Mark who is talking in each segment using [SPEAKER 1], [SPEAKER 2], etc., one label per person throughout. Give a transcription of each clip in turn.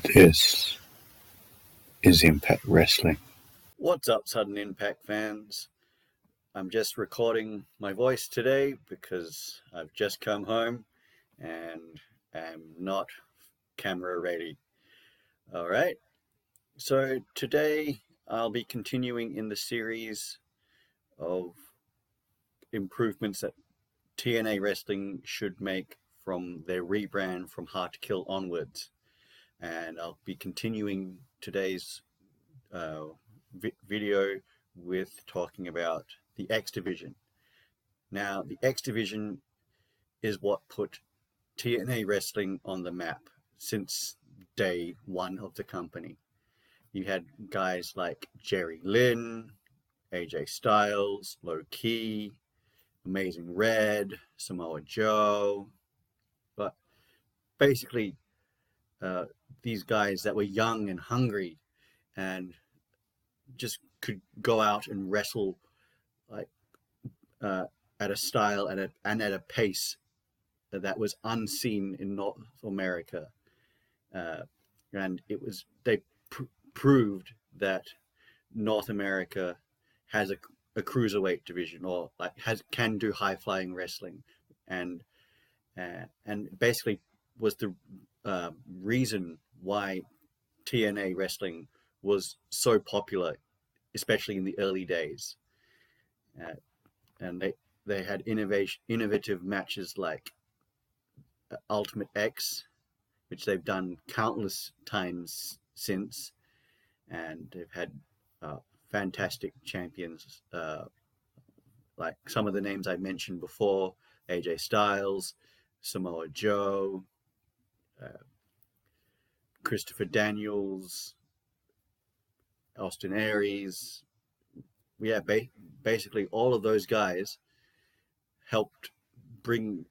[SPEAKER 1] This is Impact Wrestling.
[SPEAKER 2] What's up, Sudden Impact fans? I'm just recording my voice today because I've just come home and am not camera ready. All right, so today I'll be continuing in the series of improvements that TNA Wrestling should make from their rebrand from Hard to Kill onwards. And I'll be continuing today's video with talking about the X Division. Now, the X Division is what put TNA Wrestling on the map since day one of the company. You had guys like Jerry Lynn, AJ Styles, Low Ki, Amazing Red, Samoa Joe, but basically these guys that were young and hungry and just could go out and wrestle like at a style and at a pace that was unseen in North America, and they proved that North America has a cruiserweight division, or can do high flying wrestling, and basically was the reason why TNA wrestling was so popular, especially in the early days. And they had innovative matches like Ultimate X, which they've done countless times since, and they've had fantastic champions like some of the names I mentioned before: AJ Styles, Samoa Joe, Christopher Daniels, Austin Aries. Yeah, basically all of those guys helped bring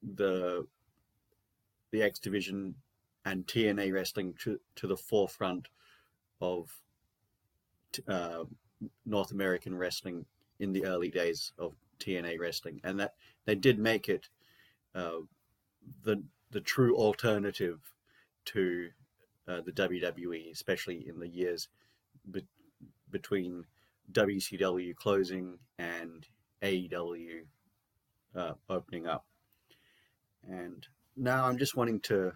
[SPEAKER 2] the X Division and TNA wrestling to the forefront of North American wrestling in the early days of TNA wrestling, and that they did make it the true alternative to the WWE, especially in the years between WCW closing and AEW opening up. And now I'm just wanting to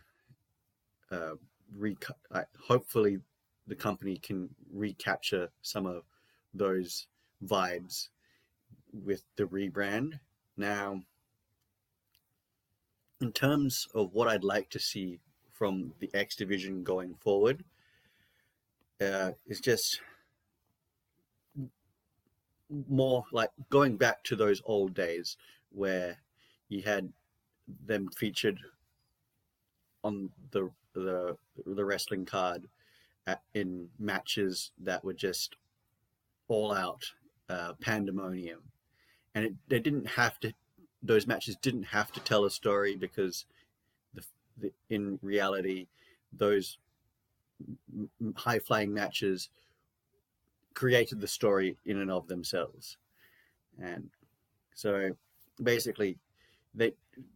[SPEAKER 2] hopefully the company can recapture some of those vibes with the rebrand. Now, in terms of what I'd like to see from the X Division going forward, is just more like going back to those old days where you had them featured on the wrestling card in matches that were just all out pandemonium, and they didn't have to. Those matches didn't have to tell a story, because in reality, those high flying matches created the story in and of themselves. And so basically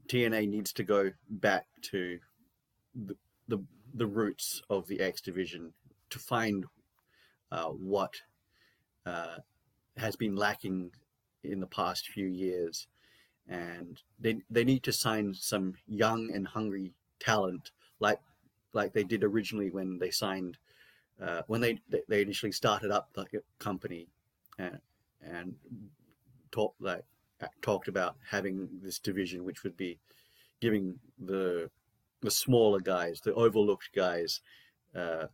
[SPEAKER 2] TNA needs to go back to the roots of the X Division to find what has been lacking in the past few years, and they need to sign some young and hungry talent like they did originally when they signed when they initially started up the company, and talked about having this division, which would be giving the smaller guys, the overlooked guys, a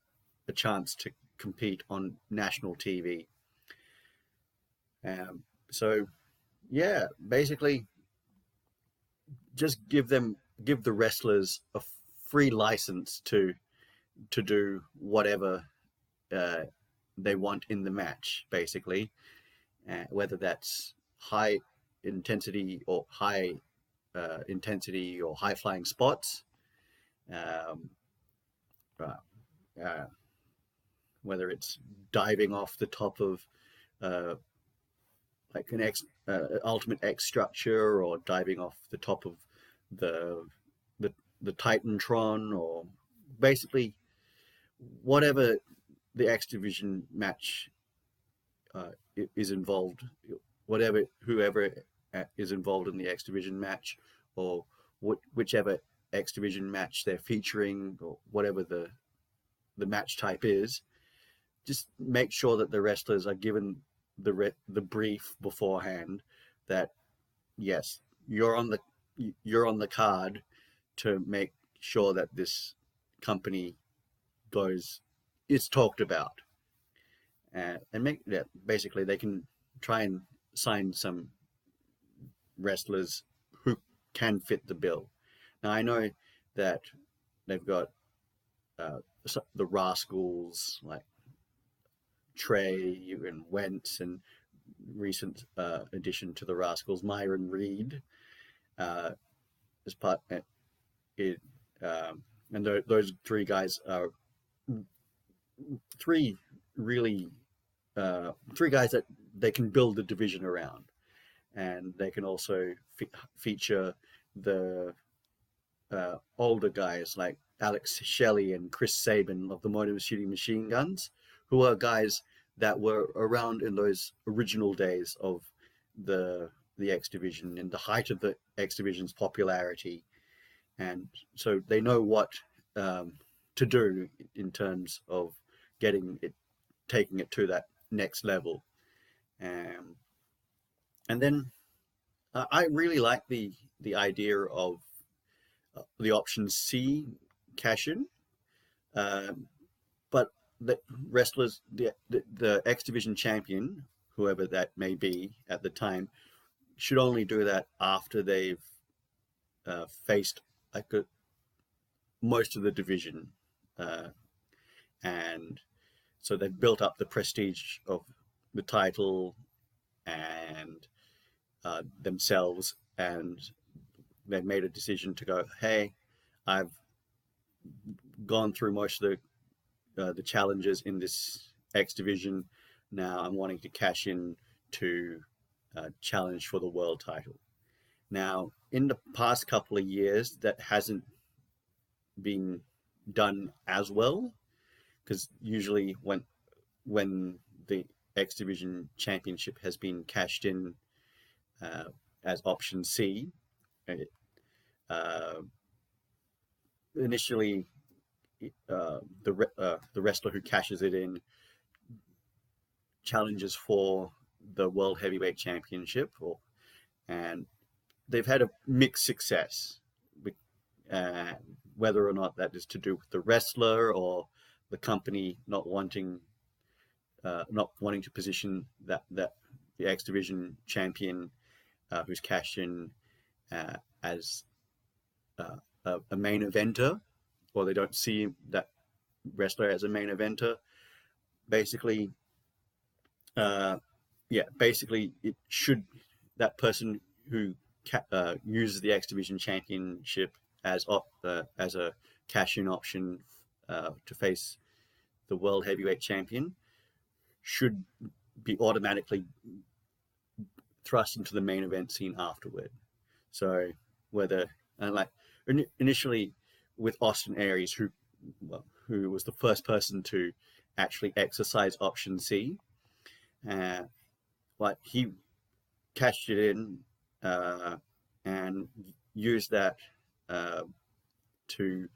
[SPEAKER 2] chance to compete on national TV. So yeah, basically just give the wrestlers a free license to do whatever they want in the match, basically, whether that's high intensity or high flying spots, whether it's diving off the top of like an Ultimate X structure, or diving off the top of the Titantron, or basically whatever the X Division match is involved, whoever is involved in the X Division match, or whichever X Division match they're featuring, or whatever the match type is, just make sure that the wrestlers are given the brief beforehand that yes, you're on the card to make sure that this company is talked about, and make that basically they can try and sign some wrestlers who can fit the bill. Now I know that they've got the Rascals like Trey and Wentz, and recent addition to the Rascals, Myron Reed, as part it, and those three guys are three really three guys that they can build the division around, and they can also feature the older guys like Alex Shelley and Chris Sabin of the Motor City Machine Guns, who are guys that were around in those original days of the X Division and the height of the X Division's popularity, and so they know what to do in terms of taking it to that next level. And then I really like the idea of the option C cash in, but the wrestlers, the X Division champion, whoever that may be at the time, should only do that after they've faced like most of the division, and so they've built up the prestige of the title and themselves, and they've made a decision to go, hey, I've gone through most of the challenges in this X Division. Now I'm wanting to cash in to challenge for the world title. Now, in the past couple of years, that hasn't been done as well, because usually when the X Division Championship has been cashed in as option C, initially the wrestler who cashes it in challenges for the World Heavyweight Championship, and they've had a mixed success, whether or not that is to do with the wrestler or the company not wanting to position that the X Division champion who's cashed in as a main eventer, or they don't see that wrestler as a main eventer. Basically, it should, that person who uses the X Division Championship as a cash-in option to face the World Heavyweight Champion should be automatically thrust into the main event scene afterward. So initially with Austin Aries, who was the first person to actually exercise option C, he cashed it in and used that to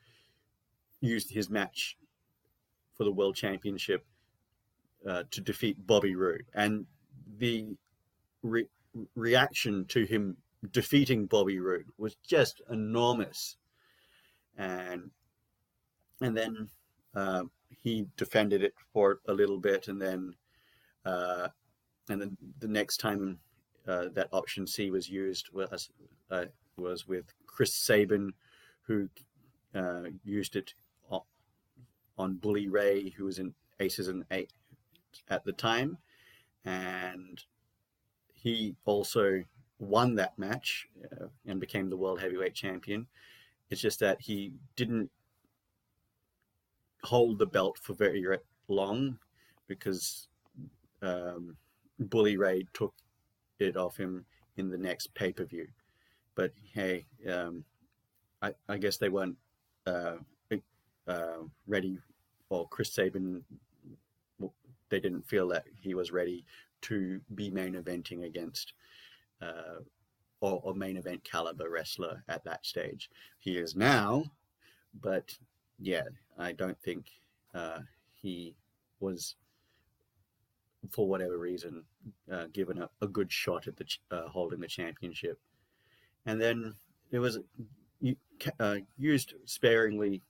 [SPEAKER 2] use his match for the World Championship to defeat Bobby Roode. And the reaction to him defeating Bobby Roode was just enormous. And then he defended it for a little bit, and then the next time that option C was used was with Chris Sabin, who used it on Bully Ray, who was in Aces and Eight at the time, and he also won that match and became the World Heavyweight Champion. It's just that he didn't hold the belt for very long, because Bully Ray took it off him in the next pay-per-view. But hey, I guess they weren't ready or Chris Sabin, they didn't feel that he was ready to be main eventing against or main event caliber wrestler at that stage. He is now, but yeah, I don't think he was, for whatever reason, given a good shot at the holding the championship. And then it was used sparingly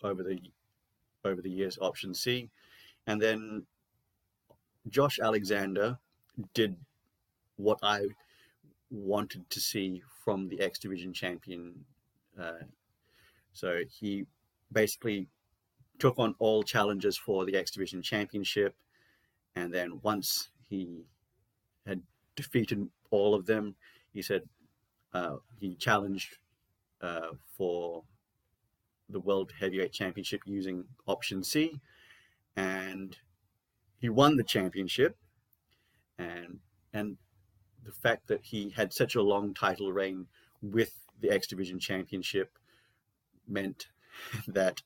[SPEAKER 2] over the years, option C. And then Josh Alexander did what I wanted to see from the X Division champion. So he basically took on all challenges for the X Division championship, and then once he had defeated all of them, he said he challenged for the World Heavyweight Championship using option C, and he won the championship. And the fact that he had such a long title reign with the X Division championship meant that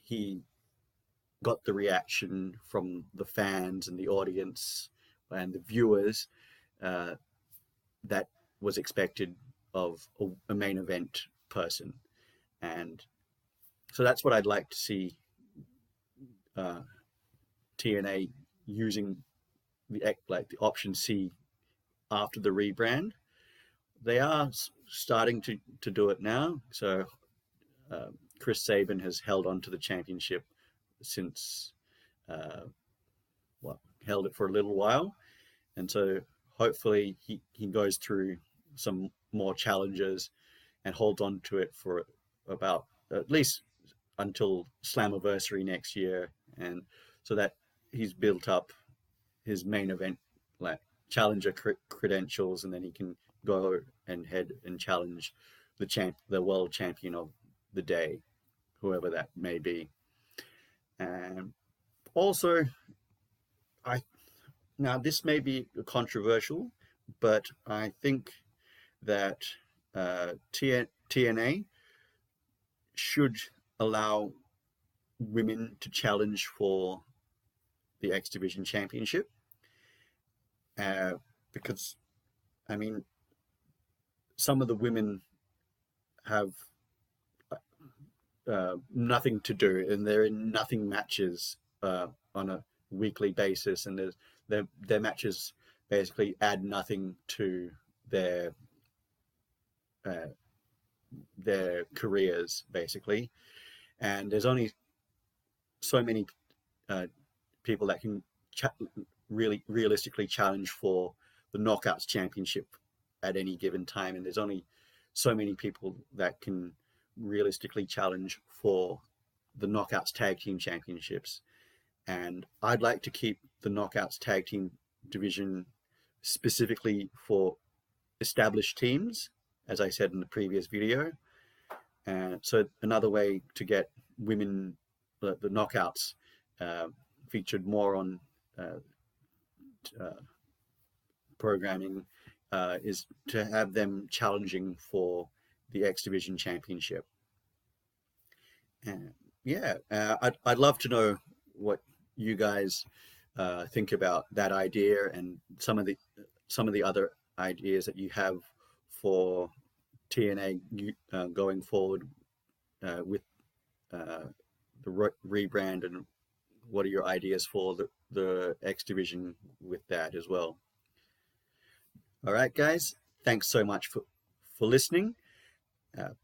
[SPEAKER 2] he got the reaction from the fans and the audience and the viewers that was expected of a main event person. And so that's what I'd like to see TNA using the option C after the rebrand. They are starting to do it now. So Chris Sabin has held on to the championship since held it for a little while, and so hopefully he goes through some more challenges and holds on to it for about at least until Slammiversary next year, and so that he's built up his main event challenger credentials, and then he can go and head and challenge the world champion of the day, whoever that may be. And also, now this may be controversial, but I think that TNA should allow women to challenge for the X Division championship, because I mean, some of the women have nothing to do, and they're in nothing matches on a weekly basis, and their matches basically add nothing to their careers, basically. And there's only so many people that can really realistically challenge for the Knockouts Championship at any given time, and there's only so many people that can realistically challenge for the Knockouts Tag Team Championships. And I'd like to keep the Knockouts Tag Team division specifically for established teams, as I said in the previous video. And so another way to get women, the Knockouts, featured more on programming is to have them challenging for the X Division Championship. And yeah, I'd love to know what you guys think about that idea, and some of the other ideas that you have for TNA going forward with the rebrand, and what are your ideas for the X Division with that as well. All right, guys, thanks so much for listening.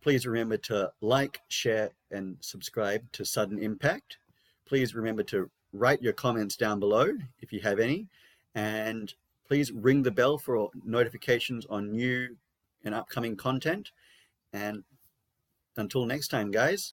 [SPEAKER 2] Please remember to like, share, and subscribe to Sudden Impact. Please remember to write your comments down below if you have any, and please ring the bell for notifications on new and upcoming content. And until next time, guys.